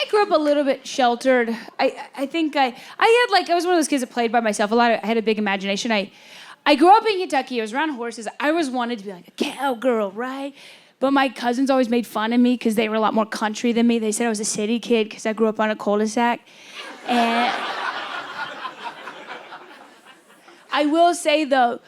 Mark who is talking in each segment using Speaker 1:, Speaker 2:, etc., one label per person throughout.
Speaker 1: I grew up a little bit sheltered. I think I was one of those kids that played by myself. I had a big imagination. I grew up in Kentucky. I was around horses. I always wanted to be like a cowgirl, right? But my cousins always made fun of me because they were a lot more country than me. They said I was a city kid because I grew up on a cul-de-sac. And I will say, though,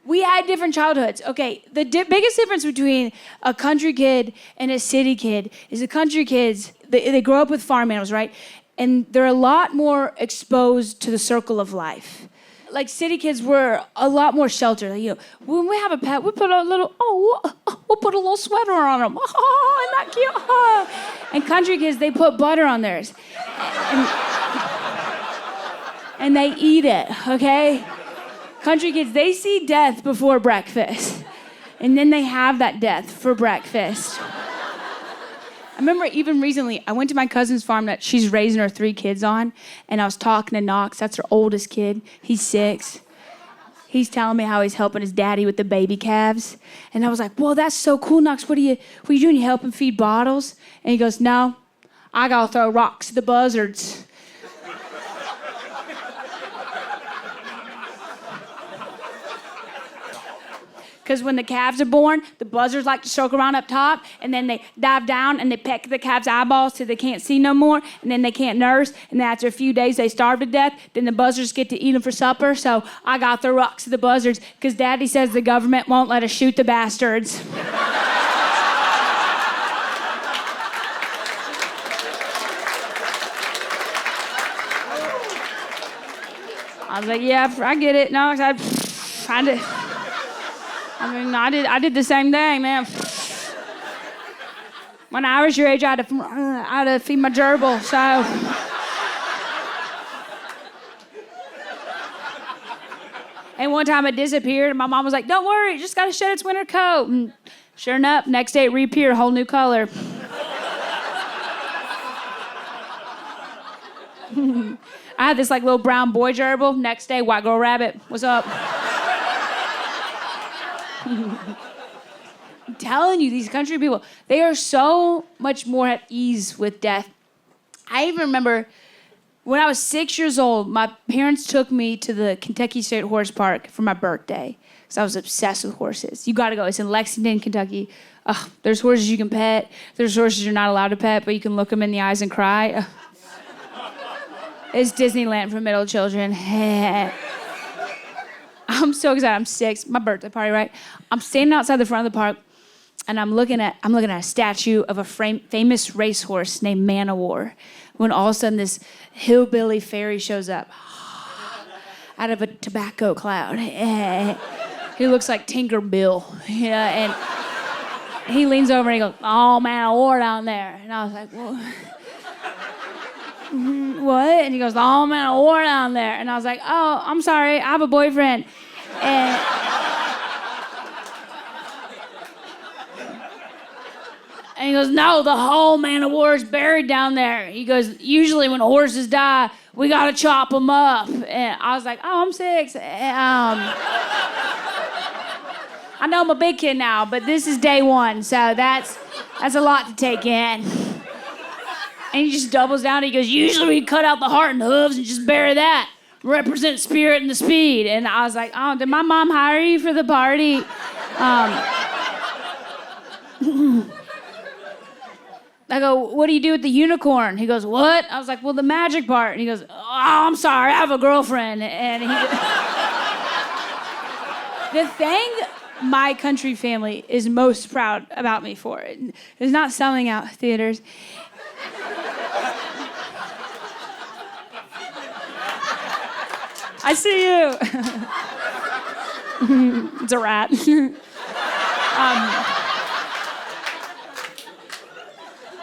Speaker 1: we had different childhoods. Okay, the biggest difference between a country kid and a city kid is the country kids, they grow up with farm animals, right? And they're a lot more exposed to the circle of life. Like, city kids were a lot more sheltered. Like, when we have a pet, we put we'll put a little sweater on them. Oh, isn't that cute? Oh. And country kids, they put butter on theirs. And they eat it, okay? Country kids, they see death before breakfast. And then they have that death for breakfast. I remember even recently, I went to my cousin's farm that she's raising her 3 kids on, and I was talking to Knox. That's her oldest kid. He's 6. He's telling me how he's helping his daddy with the baby calves. And I was like, well, that's so cool, Knox. What are you doing? You helping feed bottles? And he goes, no, I gotta throw rocks at the buzzards. Because when the calves are born, the buzzards like to circle around up top, and then they dive down and they peck the calves' eyeballs till they can't see no more, and then they can't nurse, and then after a few days they starve to death. Then the buzzards get to eat them for supper, so I got the rocks to the buzzards because Daddy says the government won't let us shoot the bastards. I was like, yeah, I get it. No, I did the same thing, man. When I was your age, I had to feed my gerbil, so. And one time it disappeared, and my mom was like, don't worry, it just got to shed its winter coat. And sure enough, next day it reappeared, a whole new color. I had this little brown boy gerbil. Next day, white girl rabbit. What's up? I'm telling you, these country people, they are so much more at ease with death. I even remember when I was 6 years old, my parents took me to the Kentucky State Horse Park for my birthday because I was obsessed with horses. You got to go. It's in Lexington, Kentucky. There's horses you can pet. There's horses you're not allowed to pet, but you can look them in the eyes and cry. It's Disneyland for middle children. I'm so excited. I'm 6. My birthday party, right? I'm standing outside the front of the park, and I'm looking at a statue of a famous racehorse named Man O' War. When all of a sudden this hillbilly fairy shows up out of a tobacco cloud. He looks like Tinker Bill. And he leans over and he goes, "Oh, Man O' War down there." And I was like, "Whoa." What? And he goes, "Oh, Man O' War down there." And I was like, "Oh, I'm sorry, I have a boyfriend." And he goes, "No, the whole Man O' War is buried down there." He goes, "Usually when horses die, we gotta chop them up." And I was like, "Oh, I'm 6. I know I'm a big kid now, but this is day 1, so that's a lot to take in." And he just doubles down. He goes, "Usually we cut out the heart and the hooves and just bury that. Represent spirit and the speed." And I was like, "Oh, did my mom hire you for the party?" I go, "What do you do with the unicorn?" He goes, "What?" I was like, "Well, the magic part." And he goes, "Oh, I'm sorry, I have a girlfriend." And the thing my country family is most proud about me for is not selling out theaters. I see you. It's a rat.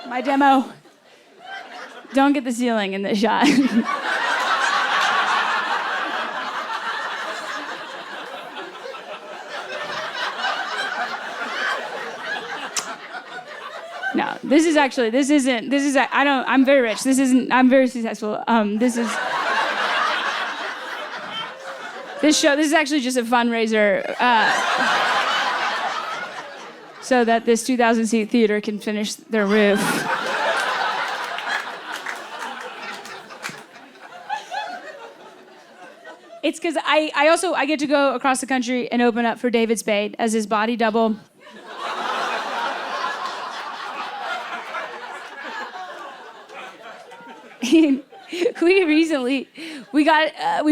Speaker 1: My demo. Don't get the ceiling in this shot. No, I'm very rich. I'm very successful. This is actually just a fundraiser so that this 2,000-seat theater can finish their roof. It's because I get to go across the country and open up for David Spade as his body double. We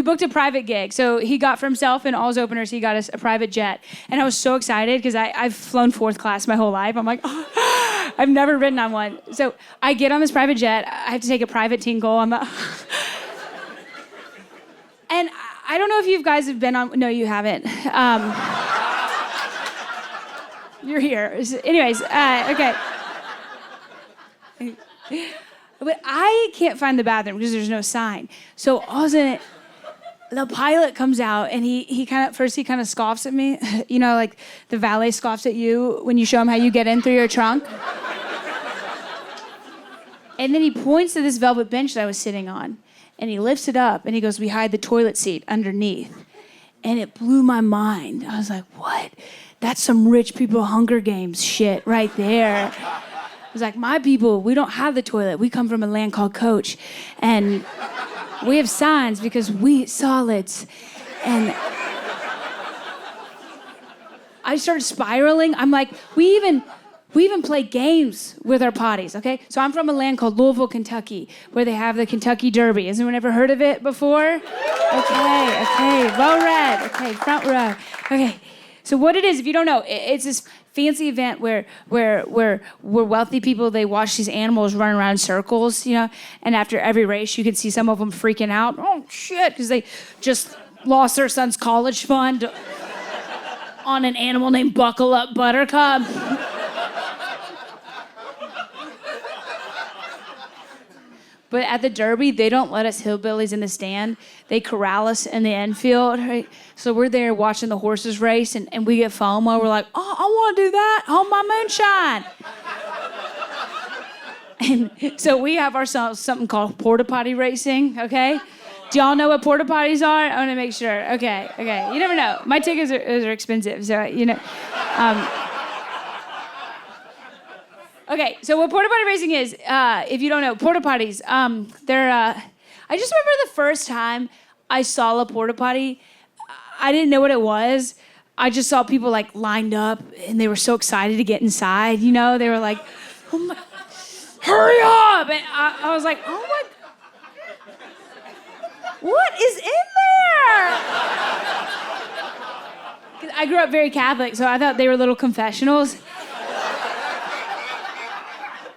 Speaker 1: booked a private gig. So he got for himself and all his openers, he got us a private jet. And I was so excited because I've flown fourth class my whole life. I'm like, oh, I've never ridden on one. So I get on this private jet. I have to take a private tinkle on the... And I don't know if you guys have been on... No, you haven't. You're here. Anyways, okay. But I can't find the bathroom because there's no sign. So all of a sudden, the pilot comes out and he kind of scoffs at me. You know, like the valet scoffs at you when you show him how you get in through your trunk. And then he points to this velvet bench that I was sitting on. And he lifts it up and he goes, "We hide the toilet seat underneath." And it blew my mind. I was like, what? That's some rich people Hunger Games shit right there. I was like, my people, we don't have the toilet. We come from a land called Coach. And we have signs because we eat solids. And I started spiraling. I'm like, we even play games with our potties, okay? So I'm from a land called Louisville, Kentucky, where they have the Kentucky Derby. Has anyone ever heard of it before? Okay, low red, okay, front row. Okay, so what it is, if you don't know, it's this fancy event where wealthy people, they watch these animals run around in circles, you know, and after every race, you can see some of them freaking out. Oh, shit, because they just lost their son's college fund on an animal named Buckle Up Buttercup. But at the Derby, they don't let us hillbillies in the stand. They corral us in the infield, right? So we're there watching the horses race, and we get FOMO. We're like, oh, I want to do that. Hold my moonshine. And so we have ourselves something called porta potty racing, okay? Do y'all know what porta potties are? I want to make sure. Okay. You never know. My tickets are expensive, so, you know. Okay, so what porta potty racing is, if you don't know, porta potties, they're, I just remember the first time I saw a porta potty, I didn't know what it was. I just saw people like lined up and they were so excited to get inside, you know? They were like, oh my, hurry up! And I was like, oh my, what is in there? 'Cause I grew up very Catholic, so I thought they were little confessionals.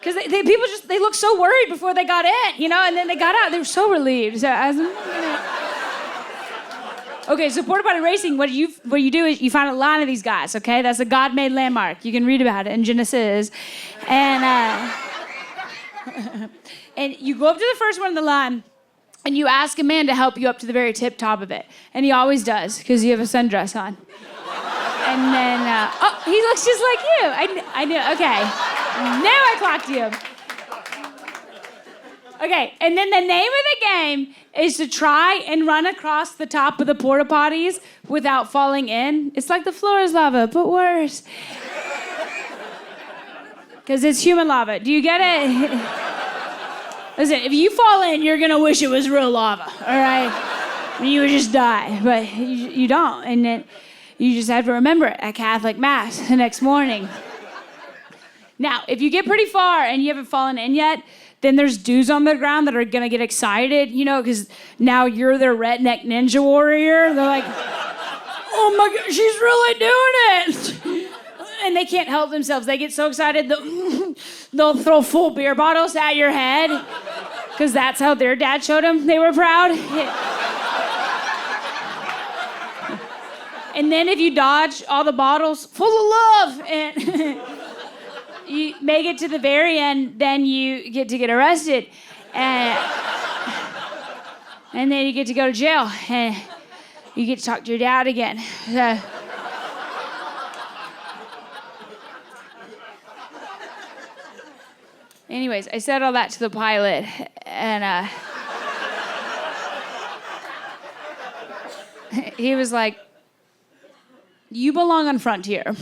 Speaker 1: Because people they looked so worried before they got in, you know, and then they got out, they were so relieved. So I was, okay, so porta potty racing, what you do is you find a line of these guys, okay? That's a God-made landmark. You can read about it in Genesis. And and you go up to the first one in the line, and you ask a man to help you up to the very tip top of it. And he always does, because you have a sundress on. And then, oh, he looks just like you. I knew, okay. Now I clocked you. Okay, and then the name of the game is to try and run across the top of the porta potties without falling in. It's like the floor is lava, but worse. Because it's human lava. Do you get it? Listen, if you fall in, you're going to wish it was real lava, all right? You would just die, but you don't. And then you just have to remember it at Catholic Mass the next morning. Now, if you get pretty far and you haven't fallen in yet, then there's dudes on the ground that are going to get excited, you know, because now you're their redneck ninja warrior. They're like, oh my God, she's really doing it. And they can't help themselves. They get so excited, they'll throw full beer bottles at your head because that's how their dad showed them they were proud. And then if you dodge all the bottles full of love and you make it to the very end, then you get to get arrested. And then you get to go to jail. And you get to talk to your dad again. Anyways, I said all that to the pilot. And he was like, you belong on Frontier.